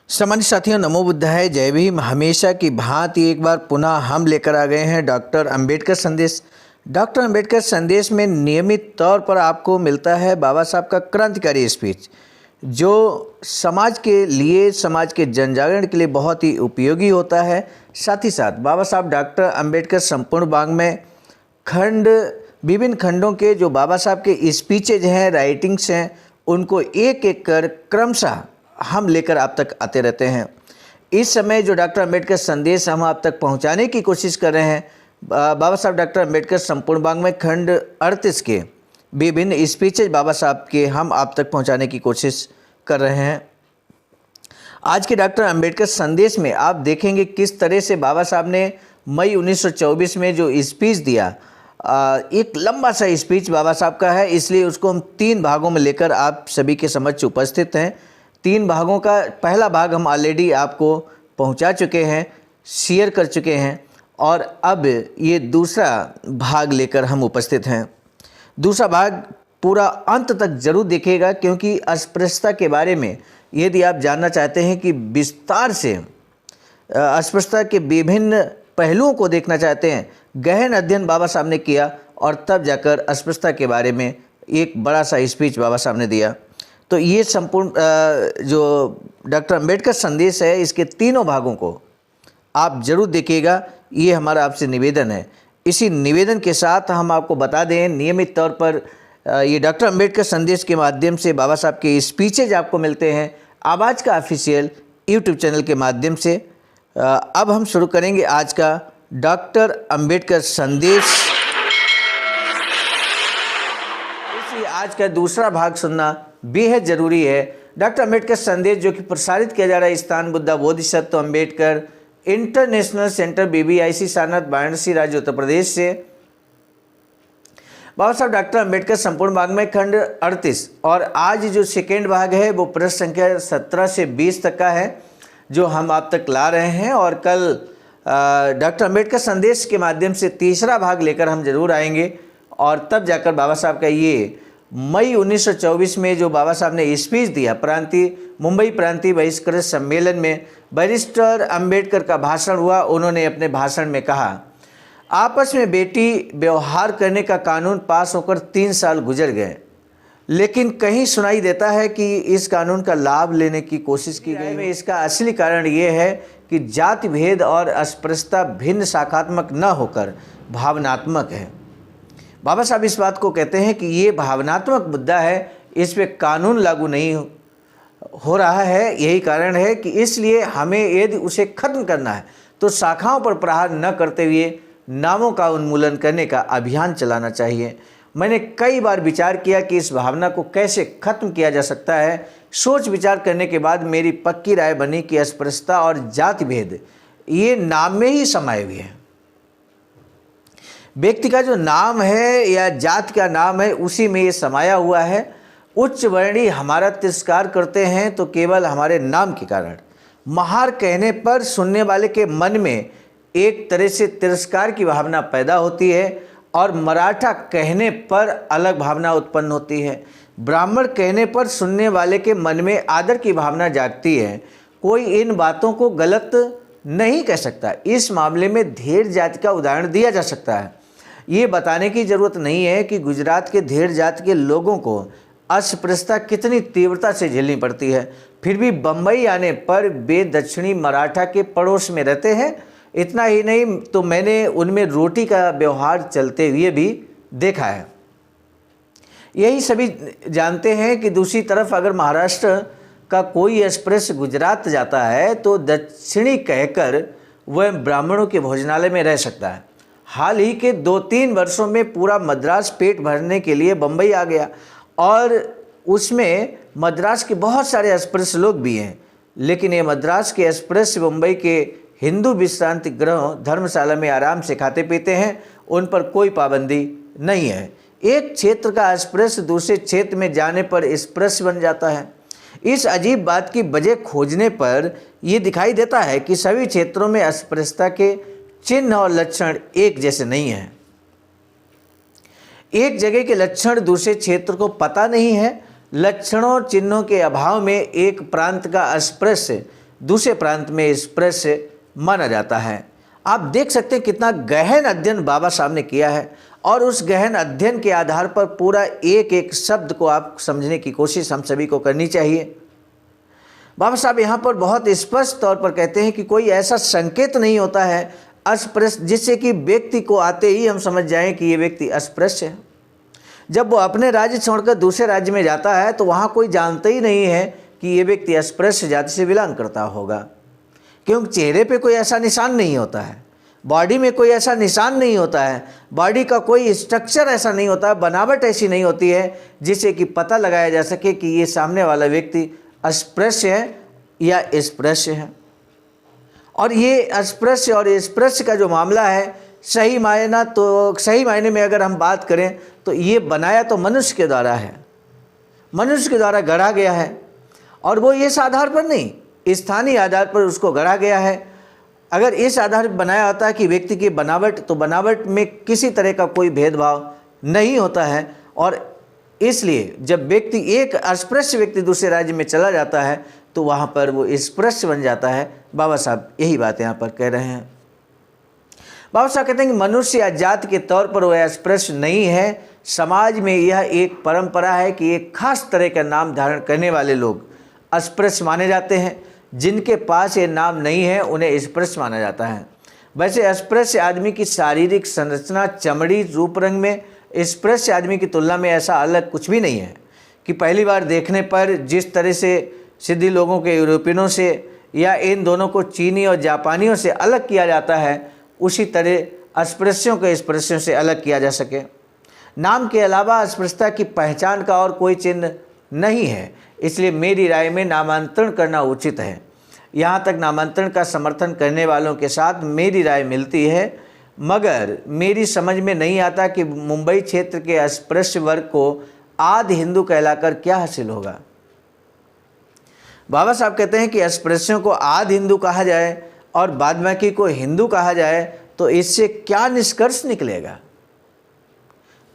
सामान्य साथियों, नमो बुद्धाय, जय भीम। हमेशा की भांति एक बार पुनः हम लेकर आ गए हैं डॉक्टर अंबेडकर संदेश। डॉक्टर अंबेडकर संदेश में नियमित तौर पर आपको मिलता है बाबा साहब का क्रांतिकारी स्पीच, जो समाज के लिए, समाज के जन जागरण के लिए बहुत ही उपयोगी होता है। साथ ही साथ बाबा साहब डॉक्टर अंबेडकर संपूर्ण वाङ्मय खंड, विभिन्न खंडों के जो बाबा साहब के स्पीचेज हैं, राइटिंग्स हैं, उनको एक एक कर क्रमशः हम लेकर आप तक आते रहते हैं। इस समय जो डॉक्टर अंबेडकर संदेश हम आप तक पहुंचाने की कोशिश कर रहे हैं, बाबा साहब डॉक्टर अंबेडकर संपूर्ण वाङ्मय खंड 38 के विभिन्न स्पीचेज बाबा साहब के हम आप तक पहुंचाने की कोशिश कर रहे हैं। आज के डॉक्टर अंबेडकर संदेश में आप देखेंगे किस तरह से बाबा साहब ने मई 1924 में जो स्पीच दिया, एक लंबा सा स्पीच बाबा साहब का है, इसलिए उसको हम 3 भागों में लेकर आप सभी के समक्ष उपस्थित हैं। 3 भागों का पहला भाग हम ऑलरेडी आपको पहुंचा चुके हैं, शेयर कर चुके हैं, और अब ये दूसरा भाग लेकर हम उपस्थित हैं। दूसरा भाग पूरा अंत तक जरूर देखिएगा, क्योंकि अस्पृश्यता के बारे में यदि आप जानना चाहते हैं कि विस्तार से अस्पृश्यता के विभिन्न पहलुओं को देखना चाहते हैं, गहन अध्ययन बाबा साहब ने किया और तब जाकर अस्पृश्यता के बारे में एक बड़ा सा स्पीच बाबा साहब ने दिया। तो ये संपूर्ण जो डॉक्टर अंबेडकर संदेश है, इसके तीनों भागों को आप जरूर देखिएगा, ये हमारा आपसे निवेदन है। इसी निवेदन के साथ हम आपको बता दें, नियमित तौर पर ये डॉक्टर अंबेडकर संदेश के माध्यम से बाबा साहब के स्पीचेज आपको मिलते हैं आवाज़ का ऑफिशियल यूट्यूब चैनल के माध्यम से। अब हम शुरू करेंगे आज का डॉक्टर अंबेडकर संदेश। इसलिए आज का दूसरा भाग सुनना बेहद ज़रूरी है। डॉक्टर अंबेडकर संदेश जो कि प्रसारित किया जा रहा है स्थान Buddha Bodhisattva Ambedkar international centre BBIC Sarnath Varanasi राज्य उत्तर प्रदेश से। बाबा साहब डॉक्टर अंबेडकर संपूर्ण वाङ्मय खंड 38, और आज जो सेकेंड भाग है वो प्रश्न संख्या 17 से 20 तक का है, जो हम आप तक ला रहे हैं। और कल डॉक्टर अंबेडकर संदेश के माध्यम से तीसरा भाग लेकर हम जरूर आएंगे, और तब जाकर बाबा साहब का ये मई 1924 में जो बाबा साहब ने स्पीच दिया मुंबई प्रांतीय बहिष्कृत सम्मेलन में, बैरिस्टर अंबेडकर का भाषण हुआ। उन्होंने अपने भाषण में कहा, आपस में बेटी व्यवहार करने का कानून पास होकर 3 साल गुजर गए, लेकिन कहीं सुनाई देता है कि इस कानून का लाभ लेने की कोशिश की गई। इसका असली कारण ये है कि जाति भेद और अस्पृश्यता भिन्न शाखात्मक न होकर भावनात्मक है। बाबा साहब इस बात को कहते हैं कि ये भावनात्मक मुद्दा है, इस पे कानून लागू नहीं हो रहा है। यही कारण है कि इसलिए हमें यदि उसे खत्म करना है तो शाखाओं पर प्रहार न करते हुए नामों का उन्मूलन करने का अभियान चलाना चाहिए। मैंने कई बार विचार किया कि इस भावना को कैसे खत्म किया जा सकता है। सोच विचार करने के बाद मेरी पक्की राय बनी कि अस्पृश्यता और जाति भेद ये नाम में ही समाये हुए हैं। व्यक्ति का जो नाम है या जात का नाम है, उसी में ये समाया हुआ है। उच्च वर्णी हमारा तिरस्कार करते हैं तो केवल हमारे नाम के कारण। महार कहने पर सुनने वाले के मन में एक तरह से तिरस्कार की भावना पैदा होती है, और मराठा कहने पर अलग भावना उत्पन्न होती है। ब्राह्मण कहने पर सुनने वाले के मन में आदर की भावना जागती है। कोई इन बातों को गलत नहीं कह सकता। इस मामले में धेर जाति का उदाहरण दिया जा सकता है। ये बताने की ज़रूरत नहीं है कि गुजरात के धेर जाति के लोगों को अस्पृश्यता कितनी तीव्रता से झेलनी पड़ती है, फिर भी बम्बई आने पर वे दक्षिणी मराठा के पड़ोस में रहते हैं। इतना ही नहीं तो मैंने उनमें रोटी का व्यवहार चलते हुए भी देखा है। यही सभी जानते हैं कि दूसरी तरफ अगर महाराष्ट्र का कोई अस्पृश्य गुजरात जाता है तो दक्षिणी कहकर वह ब्राह्मणों के भोजनालय में रह सकता है। हाल ही के 2-3 वर्षों में पूरा मद्रास पेट भरने के लिए बम्बई आ गया, और उसमें मद्रास के बहुत सारे अस्पृश्य लोग भी हैं। लेकिन ये मद्रास के अस्पृश्य मुंबई के हिंदू विश्रांति गृह धर्मशाला में आराम से खाते पीते हैं, उन पर कोई पाबंदी नहीं है। एक क्षेत्र का अस्पृश्य दूसरे क्षेत्र में जाने पर स्पृश्य बन जाता है। इस अजीब बात की वजह खोजने पर यह दिखाई देता है कि सभी क्षेत्रों में अस्पृश्यता के चिन्ह और लक्षण एक जैसे नहीं हैं। एक जगह के लक्षण दूसरे क्षेत्र को पता नहीं है। लक्षणों चिन्हों के अभाव में एक प्रांत का अस्पृश्य दूसरे प्रांत में स्पृश्य माना जाता है। आप देख सकते हैं कितना गहन अध्ययन बाबा साहब ने किया है और उस गहन अध्ययन के आधार पर पूरा एक एक शब्द को आप समझने की कोशिश हम सभी को करनी चाहिए। बाबा साहब यहाँ पर बहुत स्पष्ट तौर पर कहते हैं कि कोई ऐसा संकेत नहीं होता है अस्पृश्य जिससे कि व्यक्ति को आते ही हम समझ जाएं कि ये व्यक्ति अस्पृश्य है। जब वो अपने राज्य छोड़कर दूसरे राज्य में जाता है तो वहाँ कोई जानता ही नहीं है कि ये व्यक्ति अस्पृश्य जाति से बिलोंग करता होगा, क्योंकि चेहरे पे कोई ऐसा निशान नहीं होता है, बॉडी में कोई ऐसा निशान नहीं होता है, बॉडी का कोई स्ट्रक्चर ऐसा नहीं होता है, बनावट ऐसी नहीं होती है जिससे कि पता लगाया जा सके कि ये सामने वाला व्यक्ति अस्पृश्य है या स्पृश्य है। और ये अस्पृश्य और स्पृश्य का जो मामला है सही मायने में अगर हम बात करें तो ये बनाया तो मनुष्य के द्वारा है, मनुष्य के द्वारा गढ़ा गया है और वो इस आधार पर नहीं, स्थानीय आधार पर उसको गढ़ा गया है। अगर इस आधार पर बनाया होता है कि व्यक्ति की बनावट, तो बनावट में किसी तरह का कोई भेदभाव नहीं होता है और इसलिए जब व्यक्ति एक अस्पृश्य व्यक्ति दूसरे राज्य में चला जाता है तो वहाँ पर वो स्पृश्य बन जाता है। बाबा साहब यही बात यहाँ पर कह रहे हैं। बाबा साहब कहते हैं कि मनुष्य या जाति के तौर पर वह अस्पृश्य नहीं है। समाज में यह एक परंपरा है कि एक खास तरह का नाम धारण करने वाले लोग अस्पृश्य माने जाते हैं, जिनके पास ये नाम नहीं है उन्हें स्पृश्य माना जाता है। वैसे अस्पृश्य आदमी की शारीरिक संरचना, चमड़ी, रूप रंग में स्पृश्य आदमी की तुलना में ऐसा अलग कुछ भी नहीं है कि पहली बार देखने पर जिस तरह से सिद्धि लोगों के यूरोपियनों से या इन दोनों को चीनी और जापानियों से अलग किया जाता है, उसी तरह अस्पृश्यों को स्पृश्यों से अलग किया जा सके। नाम के अलावा अस्पृश्यता की पहचान का और कोई चिन्ह नहीं है, इसलिए मेरी राय में नामांतरण करना उचित है। यहाँ तक नामांतरण का समर्थन करने वालों के साथ मेरी राय मिलती है, मगर मेरी समझ में नहीं आता कि मुंबई क्षेत्र के अस्पृश्य वर्ग को आदि हिंदू कहलाकर क्या हासिल होगा। बाबा साहब कहते हैं कि अस्पृश्यों को आदि हिंदू कहा जाए और बाद बाकी को हिंदू कहा जाए तो इससे क्या निष्कर्ष निकलेगा?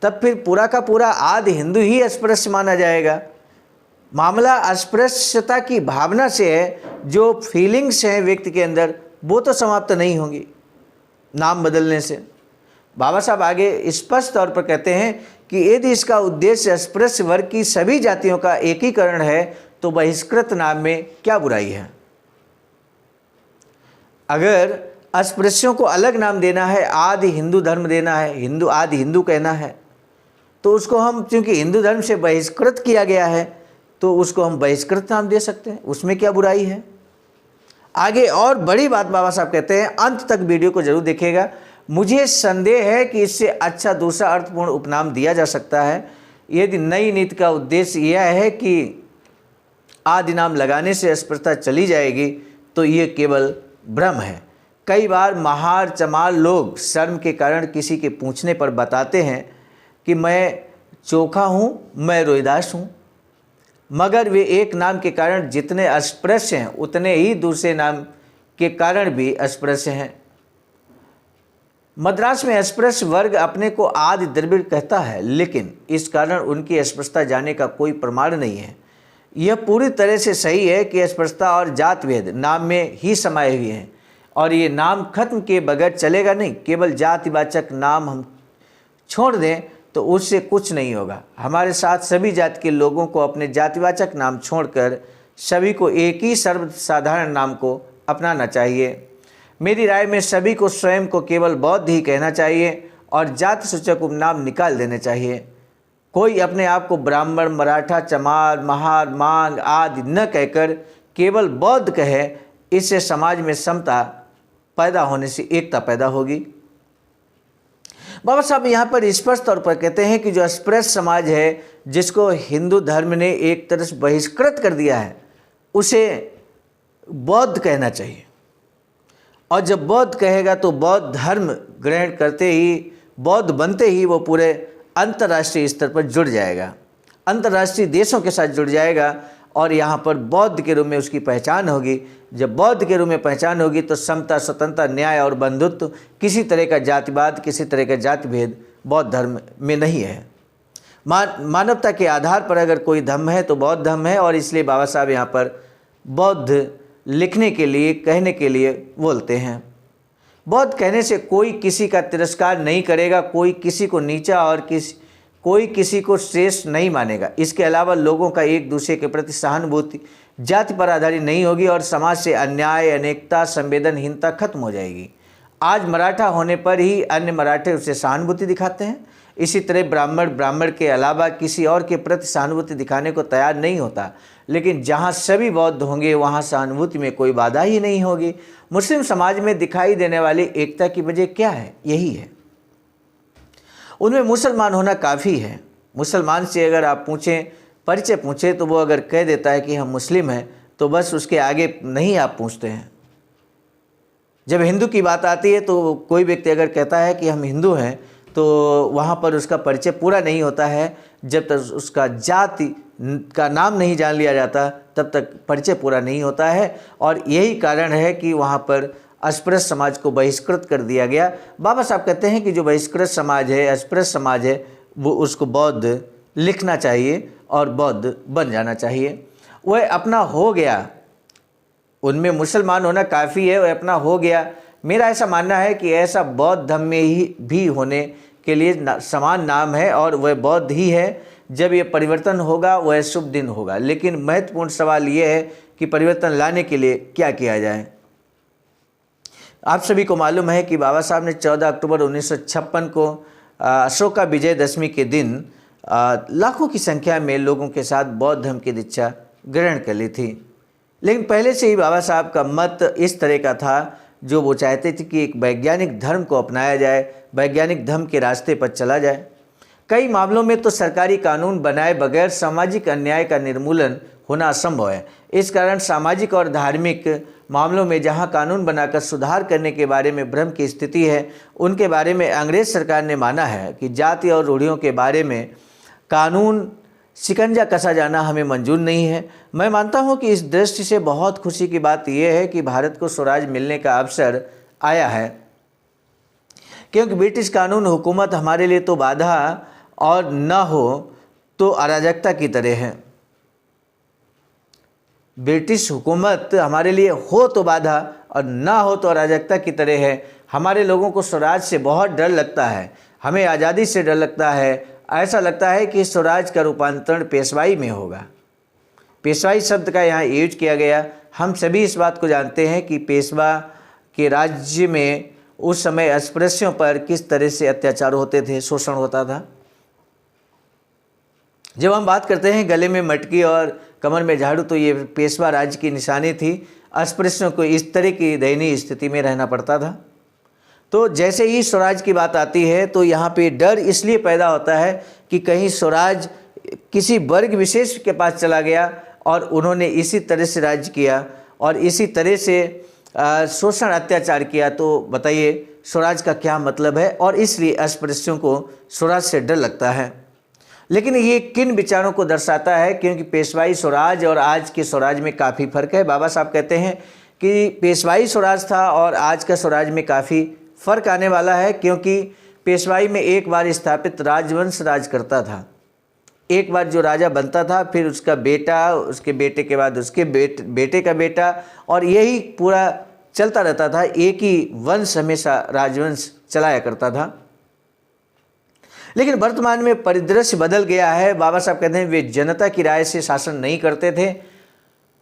तब फिर पूरा का पूरा आदि हिंदू ही अस्पृश्य माना जाएगा। मामला अस्पृश्यता की भावना से है, जो फीलिंग्स हैं व्यक्ति के अंदर वो तो समाप्त नहीं होंगी नाम बदलने से। बाबा साहब आगे स्पष्ट तौर पर कहते हैं कि यदि इसका उद्देश्य अस्पृश्य वर्ग की सभी जातियों का एकीकरण है तो बहिष्कृत नाम में क्या बुराई है। अगर अस्पृश्यों को अलग नाम देना है, आदि हिंदू धर्म देना है, हिंदू आदि हिंदू कहना है, तो उसको हम, क्योंकि हिंदू धर्म से बहिष्कृत किया गया है तो उसको हम बहिष्कृत नाम दे सकते हैं, उसमें क्या बुराई है। आगे और बड़ी बात बाबा साहब कहते हैं, अंत तक वीडियो को जरूर देखिएगा। मुझे संदेह है कि इससे अच्छा दूसरा अर्थपूर्ण उपनाम दिया जा सकता है। यदि नई नीति का उद्देश्य यह है कि आदि नाम लगाने से अस्पृश्यता चली जाएगी तो ये केवल भ्रम है। कई बार महार चमार लोग शर्म के कारण किसी के पूछने पर बताते हैं कि मैं चोखा हूँ, मैं रोहिदास हूँ, मगर वे एक नाम के कारण जितने अस्पृश्य हैं उतने ही दूसरे नाम के कारण भी अस्पृश्य हैं। मद्रास में अस्पृश्य वर्ग अपने को आदि द्रविड़ कहता है, लेकिन इस कारण उनकी अस्पृश्यता जाने का कोई प्रमाण नहीं है। यह पूरी तरह से सही है कि अस्पृश्यता और जात भेद नाम में ही समाये हुए हैं और ये नाम खत्म किए बगैर चलेगा नहीं। केवल जातिवाचक नाम हम छोड़ दें तो उससे कुछ नहीं होगा। हमारे साथ सभी जाति के लोगों को अपने जातिवाचक नाम छोड़कर सभी को एक ही सर्वसाधारण नाम को अपनाना चाहिए। मेरी राय में सभी को स्वयं को केवल बौद्ध ही कहना चाहिए और जाति सूचक उपनाम निकाल देने चाहिए। कोई अपने आप को ब्राह्मण, मराठा, चमार, महार, मांग आदि न कहकर केवल बौद्ध कहे, इससे समाज में समता पैदा होने से एकता पैदा होगी। बाबा साहब यहाँ पर स्पष्ट तौर पर कहते हैं कि जो अस्पृश्य समाज है, जिसको हिंदू धर्म ने एक तरह से बहिष्कृत कर दिया है, उसे बौद्ध कहना चाहिए। और जब बौद्ध कहेगा तो बौद्ध धर्म ग्रहण करते ही, बौद्ध बनते ही वो पूरे अंतर्राष्ट्रीय स्तर पर जुड़ जाएगा, अंतर्राष्ट्रीय देशों के साथ जुड़ जाएगा और यहाँ पर बौद्ध के रूप में उसकी पहचान होगी। जब बौद्ध के रूप में पहचान होगी तो समता, स्वतंत्रता, न्याय और बंधुत्व, किसी तरह का जातिवाद, किसी तरह का जाति भेद बौद्ध धर्म में नहीं है। मानवता के आधार पर अगर कोई धर्म है तो बौद्ध धर्म है और इसलिए बाबा साहब यहाँ पर बौद्ध लिखने के लिए, कहने के लिए बोलते हैं। बौद्ध कहने से कोई किसी का तिरस्कार नहीं करेगा, कोई किसी को नीचा और कोई किसी को श्रेष्ठ नहीं मानेगा। इसके अलावा लोगों का एक दूसरे के प्रति सहानुभूति जाति पर आधारित नहीं होगी और समाज से अन्याय, अनेकता, संवेदनहीनता खत्म हो जाएगी। आज मराठा होने पर ही अन्य मराठे उसे सहानुभूति दिखाते हैं। इसी तरह ब्राह्मण के अलावा किसी और के प्रति सहानुभूति दिखाने को तैयार नहीं होता। लेकिन जहाँ सभी बौद्ध होंगे वहाँ सहानुभूति में कोई बाधा ही नहीं होगी। मुस्लिम समाज में दिखाई देने वाली एकता की वजह क्या है? यही है, उनमें मुसलमान होना काफ़ी है। मुसलमान से अगर आप पूछें, परिचय पूछें, तो वो अगर कह देता है कि हम मुस्लिम हैं तो बस उसके आगे नहीं आप पूछते हैं। जब हिंदू की बात आती है तो कोई व्यक्ति अगर कहता है कि हम हिंदू हैं तो वहाँ पर उसका परिचय पूरा नहीं होता है। जब तक उसका जाति का नाम नहीं जान लिया जाता तब तक परिचय पूरा नहीं होता है। और यही कारण है कि वहाँ पर अस्पृश्य समाज को बहिष्कृत कर दिया गया। बाबा साहब कहते हैं कि जो बहिष्कृत समाज है, अस्पृश्य समाज है, वो उसको बौद्ध लिखना चाहिए और बौद्ध बन जाना चाहिए। वह अपना हो गया, उनमें मुसलमान होना काफ़ी है, वह अपना हो गया। मेरा ऐसा मानना है कि ऐसा बौद्ध धर्म में ही भी होने के लिए समान नाम है और वह बौद्ध ही है। जब ये परिवर्तन होगा वह शुभ दिन होगा। लेकिन महत्वपूर्ण सवाल ये है कि परिवर्तन लाने के लिए क्या किया जाए। आप सभी को मालूम है कि बाबा साहब ने 14 अक्टूबर 1956 को अशोका विजयदशमी के दिन लाखों की संख्या में लोगों के साथ बौद्ध धर्म की दीक्षा ग्रहण कर ली थी। लेकिन पहले से ही बाबा साहब का मत इस तरह का था, जो वो चाहते थे कि एक वैज्ञानिक धर्म को अपनाया जाए, वैज्ञानिक धर्म के रास्ते पर चला जाए। कई मामलों में तो सरकारी कानून बनाए बगैर सामाजिक अन्याय का निर्मूलन होना असंभव है। इस कारण सामाजिक और धार्मिक मामलों में जहां कानून बनाकर सुधार करने के बारे में भ्रम की स्थिति है, उनके बारे में अंग्रेज सरकार ने माना है कि जाति और रूढ़ियों के बारे में कानून शिकंजा कसा जाना हमें मंजूर नहीं है। मैं मानता हूं कि इस दृष्टि से बहुत खुशी की बात यह है कि भारत को स्वराज मिलने का अवसर आया है, क्योंकि ब्रिटिश कानून हुकूमत हमारे लिए तो बाधा और न हो तो अराजकता की तरह है। ब्रिटिश हुकूमत हमारे लिए हो तो बाधा और ना हो तो अराजकता की तरह है। हमारे लोगों को स्वराज से बहुत डर लगता है, हमें आज़ादी से डर लगता है। ऐसा लगता है कि स्वराज का रूपांतरण पेशवाई में होगा। पेशवाई शब्द का यहाँ यूज किया गया। हम सभी इस बात को जानते हैं कि पेशवा के राज्य में उस समय अस्पृश्यों पर किस तरह से अत्याचार होते थे, शोषण होता था। जब हम बात करते हैं गले में मटकी और कमर में झाड़ू, तो ये पेशवा राज्य की निशानी थी। अस्पृश्यों को इस तरह की दयनीय स्थिति में रहना पड़ता था। तो जैसे ही स्वराज की बात आती है तो यहाँ पे डर इसलिए पैदा होता है कि कहीं स्वराज किसी वर्ग विशेष के पास चला गया और उन्होंने इसी तरह से राज्य किया और इसी तरह से शोषण अत्याचार किया, तो बताइए स्वराज का क्या मतलब है। और इसलिए अस्पृश्यों को स्वराज से डर लगता है। लेकिन ये किन विचारों को दर्शाता है, क्योंकि पेशवाई स्वराज और आज के स्वराज में काफ़ी फ़र्क है। बाबा साहब कहते हैं कि पेशवाई स्वराज था और आज का स्वराज में काफ़ी फ़र्क आने वाला है, क्योंकि पेशवाई में एक बार स्थापित राजवंश राज करता था। एक बार जो राजा बनता था, फिर उसका बेटा, उसके बेटे के बाद उसके बेटे का बेटा, और यही पूरा चलता रहता था। एक ही वंश हमेशा राजवंश चलाया करता था। लेकिन वर्तमान में परिदृश्य बदल गया है। बाबा साहब कहते हैं वे जनता की राय से शासन नहीं करते थे।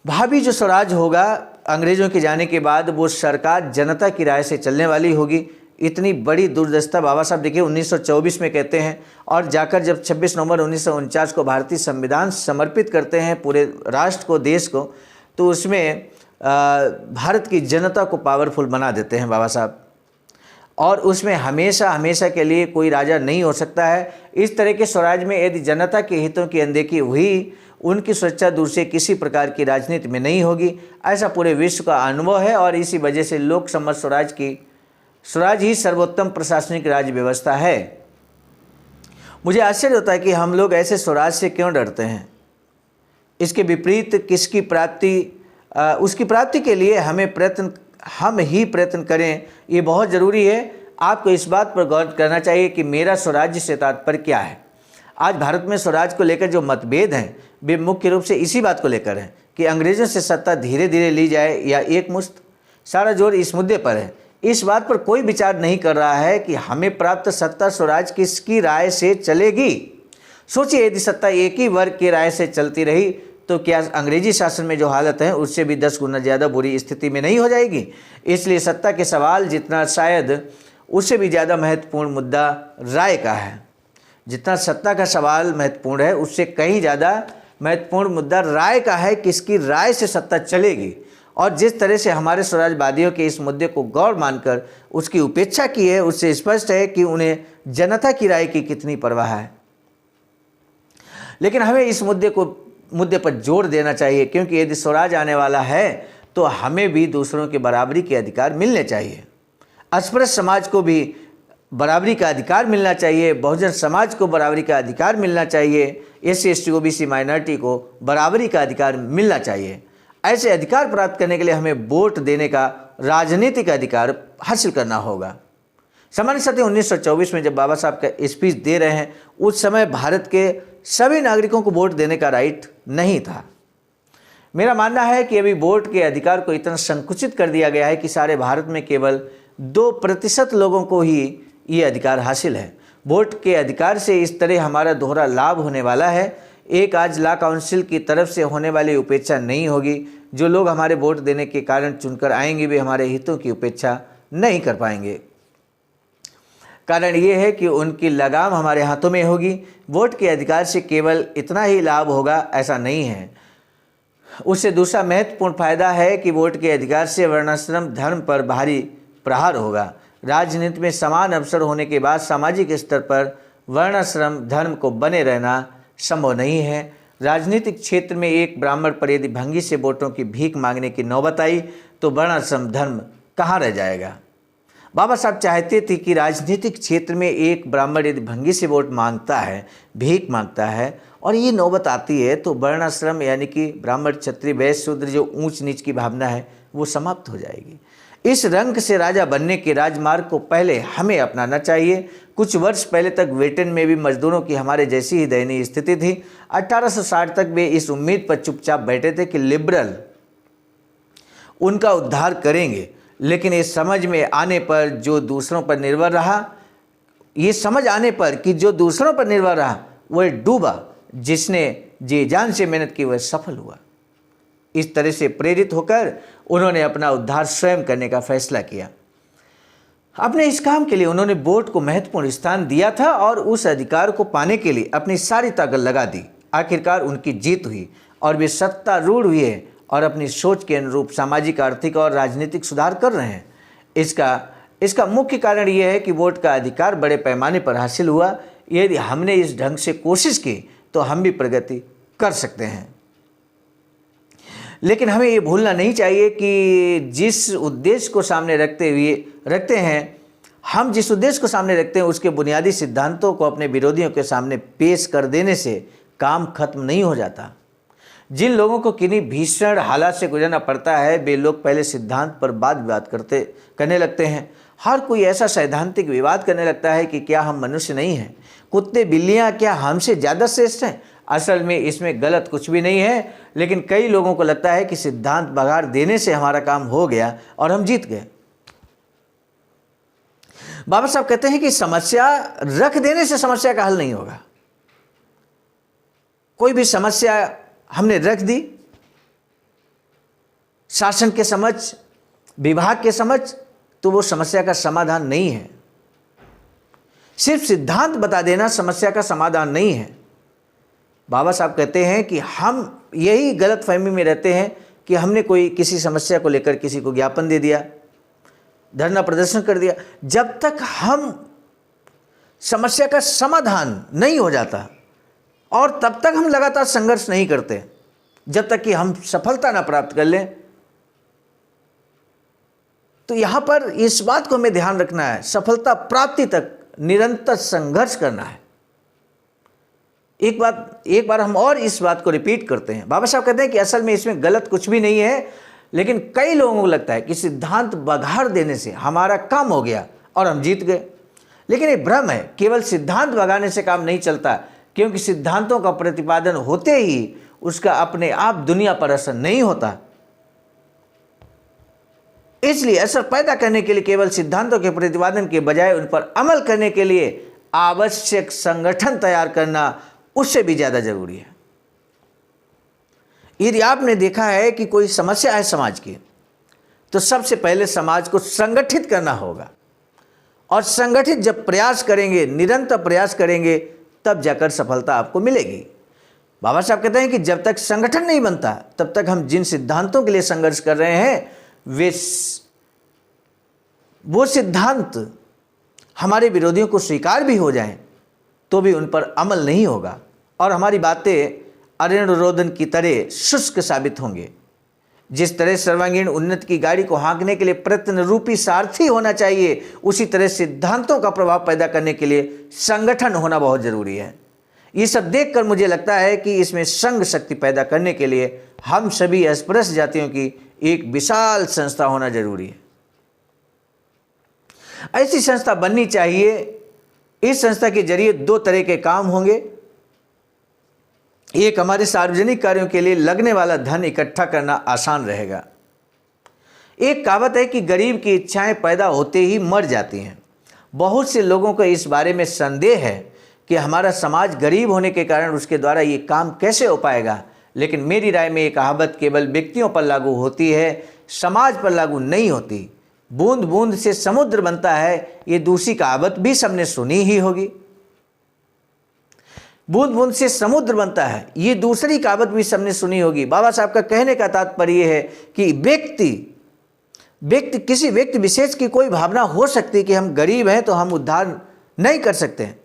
भावी जो स्वराज होगा अंग्रेजों के जाने के बाद, वो सरकार जनता की राय से चलने वाली होगी। इतनी बड़ी दुर्दशा बाबा साहब देखिए 1924 में कहते हैं, और जाकर जब 26 नवंबर 1949 को भारतीय संविधान समर्पित करते हैं पूरे राष्ट्र को, देश को, तो उसमें भारत की जनता को पावरफुल बना देते हैं बाबा साहब। और उसमें हमेशा हमेशा के लिए कोई राजा नहीं हो सकता है। इस तरह के स्वराज में यदि जनता के हितों की अनदेखी हुई, उनकी सुरक्षा दूर से किसी प्रकार की राजनीति में नहीं होगी। ऐसा पूरे विश्व का अनुभव है और इसी वजह से लोक सम्मत स्वराज ही सर्वोत्तम प्रशासनिक राज्य व्यवस्था है। मुझे आश्चर्य होता है कि हम लोग ऐसे स्वराज से क्यों डरते हैं। इसके विपरीत किसकी प्राप्ति, उसकी प्राप्ति के लिए हम ही प्रयत्न करें, ये बहुत ज़रूरी है। आपको इस बात पर गौर करना चाहिए कि मेरा स्वराज्य से तात्पर्य क्या है। आज भारत में स्वराज को लेकर जो मतभेद हैं वे मुख्य रूप से इसी बात को लेकर हैं कि अंग्रेज़ों से सत्ता धीरे धीरे ली जाए या एक मुश्त, सारा जोर इस मुद्दे पर है। इस बात पर कोई विचार नहीं कर रहा है कि हमें प्राप्त सत्ता स्वराज किसकी राय से चलेगी। सोचिए, यदि सत्ता एक ही वर्ग की राय से चलती रही तो क्या अंग्रेजी शासन में जो हालत है उससे भी 10 गुना ज़्यादा बुरी स्थिति में नहीं हो जाएगी। इसलिए सत्ता के सवाल जितना शायद उससे भी ज़्यादा महत्वपूर्ण मुद्दा राय का है। जितना सत्ता का सवाल महत्वपूर्ण है उससे कहीं ज़्यादा महत्वपूर्ण मुद्दा राय का है, किसकी राय से सत्ता चलेगी। और जिस तरह से हमारे स्वराजवादियों के इस मुद्दे को गौर मानकर उसकी उपेक्षा की है, उससे स्पष्ट है कि उन्हें जनता की राय की कितनी परवाह है। लेकिन हमें इस मुद्दे पर जोर देना चाहिए, क्योंकि यदि स्वराज आने वाला है तो हमें भी दूसरों के बराबरी के अधिकार मिलने चाहिए। अस्पृश्य समाज को भी बराबरी का अधिकार मिलना चाहिए, बहुजन समाज को बराबरी का अधिकार मिलना चाहिए, SC ST OBC माइनॉरिटी को बराबरी का अधिकार मिलना चाहिए। ऐसे अधिकार प्राप्त करने के लिए हमें वोट देने का राजनीतिक अधिकार हासिल करना होगा। सामान्य साथी, 1924 में जब बाबा साहब का स्पीच दे रहे हैं, उस समय भारत के सभी नागरिकों को वोट देने का राइट नहीं था। मेरा मानना है कि अभी वोट के अधिकार को इतना संकुचित कर दिया गया है कि सारे भारत में केवल 2% लोगों को ही ये अधिकार हासिल है। वोट के अधिकार से इस तरह हमारा दोहरा लाभ होने वाला है। एक, आज लॉ काउंसिल की तरफ से होने वाली उपेक्षा नहीं होगी। जो लोग हमारे वोट देने के कारण चुनकर आएंगे वे हमारे हितों की उपेक्षा नहीं कर पाएंगे। कारण ये है कि उनकी लगाम हमारे हाथों में होगी। वोट के अधिकार से केवल इतना ही लाभ होगा ऐसा नहीं है। उससे दूसरा महत्वपूर्ण फायदा है कि वोट के अधिकार से वर्णाश्रम धर्म पर भारी प्रहार होगा। राजनीति में समान अवसर होने के बाद सामाजिक स्तर पर वर्णाश्रम धर्म को बने रहना संभव नहीं है। राजनीतिक क्षेत्र में एक ब्राह्मण पर यदि भंगी से वोटों की भीख मांगने की नौबत आई तो वर्णाश्रम धर्म कहाँ रह जाएगा। बाबा साहब चाहते थे कि राजनीतिक क्षेत्र में एक ब्राह्मण यदि भंगी से वोट मांगता है, भीख मांगता है और ये नौबत आती है तो वर्णाश्रम यानी कि ब्राह्मण, क्षत्रिय, वैश्य, शूद्र जो ऊंच नीच की भावना है वो समाप्त हो जाएगी। इस रंग से राजा बनने के राजमार्ग को पहले हमें अपनाना चाहिए। कुछ वर्ष पहले तक ब्रिटेन में भी मजदूरों की हमारे जैसी ही दयनीय स्थिति थी। 1860 तक वे इस उम्मीद पर चुपचाप बैठे थे कि लिबरल उनका उद्धार करेंगे, लेकिन ये समझ आने पर कि जो दूसरों पर निर्भर रहा वह डूबा, जिसने जी जान से मेहनत की वह सफल हुआ। इस तरह से प्रेरित होकर उन्होंने अपना उद्धार स्वयं करने का फैसला किया। अपने इस काम के लिए उन्होंने वोट को महत्वपूर्ण स्थान दिया था और उस अधिकार को पाने के लिए अपनी सारी ताकत लगा दी। आखिरकार उनकी जीत हुई और वे सत्तारूढ़ हुए और अपनी सोच के अनुरूप सामाजिक, आर्थिक और राजनीतिक सुधार कर रहे हैं। इसका मुख्य कारण यह है कि वोट का अधिकार बड़े पैमाने पर हासिल हुआ। यदि हमने इस ढंग से कोशिश की तो हम भी प्रगति कर सकते हैं। लेकिन हमें ये भूलना नहीं चाहिए कि जिस उद्देश्य को सामने रखते हैं उसके बुनियादी सिद्धांतों को अपने विरोधियों के सामने पेश कर देने से काम खत्म नहीं हो जाता। जिन लोगों को किन्हीं भीषण हालात से गुजरना पड़ता है वे लोग पहले सिद्धांत पर वाद विवाद करने लगते हैं। हर कोई ऐसा सैद्धांतिक विवाद करने लगता है कि क्या हम मनुष्य नहीं हैं, कुत्ते बिल्लियां क्या हमसे ज़्यादा श्रेष्ठ हैं। असल में इसमें गलत कुछ भी नहीं है, लेकिन कई लोगों को लगता है कि सिद्धांत बघार देने से हमारा काम हो गया और हम जीत गए। बाबा साहब कहते हैं कि समस्या रख देने से समस्या का हल नहीं होगा। कोई भी समस्या हमने रख दी, शासन के समझ, विभाग के समझ, तो वो समस्या का समाधान नहीं है। सिर्फ सिद्धांत बता देना समस्या का समाधान नहीं है। बाबा साहब कहते हैं कि हम यही गलतफहमी में रहते हैं कि हमने किसी समस्या को लेकर किसी को ज्ञापन दे दिया, धरना प्रदर्शन कर दिया। जब तक हम समस्या का समाधान नहीं हो जाता और तब तक हम लगातार संघर्ष नहीं करते, जब तक कि हम सफलता ना प्राप्त कर लें। तो यहां पर इस बात को हमें ध्यान रखना है, सफलता प्राप्ति तक निरंतर संघर्ष करना है। एक बार हम और इस बात को रिपीट करते हैं। बाबा साहब कहते हैं कि असल में इसमें गलत कुछ भी नहीं है, लेकिन कई लोगों को लगता है कि सिद्धांत बघार देने से हमारा काम हो गया और हम जीत गए। लेकिन ये भ्रम है। केवल सिद्धांत बघाने से काम नहीं चलता, क्योंकि सिद्धांतों का प्रतिपादन होते ही उसका अपने आप दुनिया पर असर नहीं होता। इसलिए असर पैदा करने के लिए केवल सिद्धांतों के प्रतिपादन के बजाय उन पर अमल करने के लिए आवश्यक संगठन तैयार करना उससे भी ज्यादा जरूरी है। यदि आपने देखा है कि कोई समस्या है समाज की, तो सबसे पहले समाज को संगठित करना होगा, और संगठित जब प्रयास करेंगे, निरंतर प्रयास करेंगे, तब जाकर सफलता आपको मिलेगी। बाबा साहब कहते हैं कि जब तक संगठन नहीं बनता तब तक हम जिन सिद्धांतों के लिए संघर्ष कर रहे हैं वो सिद्धांत हमारे विरोधियों को स्वीकार भी हो जाएं तो भी उन पर अमल नहीं होगा और हमारी बातें अरण्य रोदन की तरह शुष्क साबित होंगे। जिस तरह सर्वांगीण उन्नति की गाड़ी को हाँकने के लिए प्रयत्न रूपी सारथी होना चाहिए, उसी तरह सिद्धांतों का प्रभाव पैदा करने के लिए संगठन होना बहुत जरूरी है। ये सब देखकर मुझे लगता है कि इसमें संघ शक्ति पैदा करने के लिए हम सभी अस्पृश्य जातियों की एक विशाल संस्था होना जरूरी है। ऐसी संस्था बननी चाहिए। इस संस्था के जरिए दो तरह के काम होंगे। एक, हमारे सार्वजनिक कार्यों के लिए लगने वाला धन इकट्ठा करना आसान रहेगा। एक कहावत है कि गरीब की इच्छाएं पैदा होते ही मर जाती हैं। बहुत से लोगों को इस बारे में संदेह है कि हमारा समाज गरीब होने के कारण उसके द्वारा ये काम कैसे हो पाएगा, लेकिन मेरी राय में ये कहावत केवल व्यक्तियों पर लागू होती है, समाज पर लागू नहीं होती। बूंद बूंद से समुद्र बनता है, ये दूसरी कहावत भी सबने सुनी ही होगी। बूंद बूंद से समुद्र बनता है, ये दूसरी कहावत भी सबने सुनी होगी। बाबा साहब का कहने का तात्पर्य है कि किसी व्यक्ति विशेष की कोई भावना हो सकती है कि हम गरीब हैं तो हम उद्धार नहीं कर सकते हैं,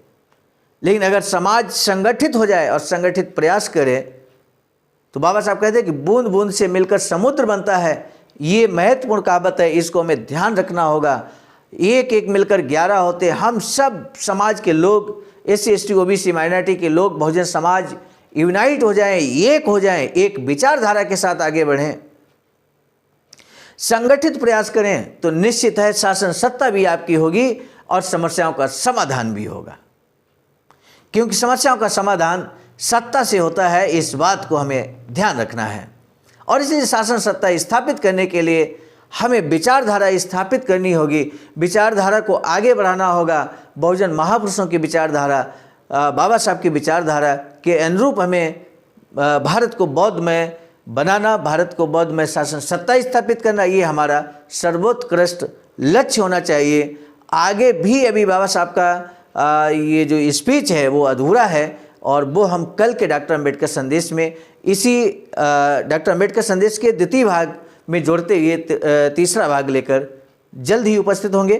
लेकिन अगर समाज संगठित हो जाए और संगठित प्रयास करे तो बाबा साहब कहते हैं कि बूंद बूंद से मिलकर समुद्र बनता है। ये महत्वपूर्ण कहावत है, इसको हमें ध्यान रखना होगा। एक एक मिलकर 11 होते। हम सब समाज के लोग, SC ST OBC माइनॉरिटी के लोग, बहुजन समाज यूनाइट हो जाएं, एक हो जाएं, एक विचारधारा के साथ आगे बढ़ें, संगठित प्रयास करें तो निश्चित है शासन सत्ता भी आपकी होगी और समस्याओं का समाधान भी होगा। क्योंकि समस्याओं का समाधान सत्ता से होता है, इस बात को हमें ध्यान रखना है। और इसलिए शासन सत्ता स्थापित करने के लिए हमें विचारधारा स्थापित करनी होगी, विचारधारा को आगे बढ़ाना होगा। बहुजन महापुरुषों की विचारधारा, बाबा साहब की विचारधारा के अनुरूप हमें भारत को बौद्धमय बनाना, भारत को बौद्धमय शासन सत्ता स्थापित करना, ये हमारा सर्वोत्कृष्ट लक्ष्य होना चाहिए। आगे भी अभी बाबा साहब का ये जो स्पीच है वो अधूरा है, और वो हम कल के डॉक्टर अम्बेडकर संदेश में, इसी डॉक्टर अम्बेडकर संदेश के द्वितीय भाग में जोड़ते हुए तीसरा भाग लेकर जल्द ही उपस्थित होंगे।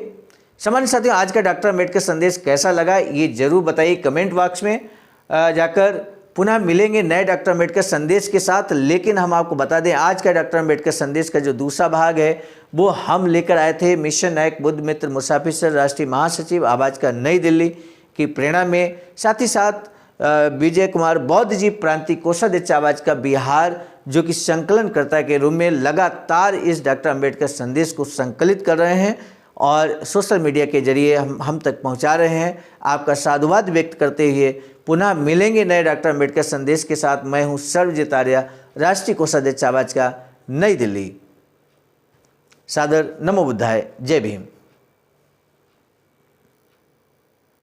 सामान्य साथियों, आज का डॉक्टर अम्बेडकर संदेश कैसा लगा ये जरूर बताइए कमेंट बॉक्स में जाकर। पुनः मिलेंगे नए डॉक्टर अम्बेडकर संदेश के साथ, लेकिन हम आपको बता दें आज का डॉक्टर अम्बेडकर संदेश का जो दूसरा भाग है वो हम लेकर आए थे मिशन नायक बुद्ध मित्र मुसाफिर सर, राष्ट्रीय महासचिव आवाज का नई दिल्ली की प्रेरणा में। साथ ही साथ विजय कुमार बौद्ध जी प्रांतीय कोषाध्यक्ष आवाज का बिहार, जो कि संकलनकर्ता के रूप में लगातार इस डॉक्टर अम्बेडकर संदेश को संकलित कर रहे हैं और सोशल मीडिया के जरिए हम तक पहुंचा रहे हैं। आपका साधुवाद व्यक्त करते हुए पुनः मिलेंगे नए डॉक्टर अम्बेडकर संदेश के साथ। मैं हूं सर्वजित आर्य, राष्ट्रीय कोषाध्यक्ष आवाज का, नई दिल्ली। सादर नमो बुद्धाय, जय भीम।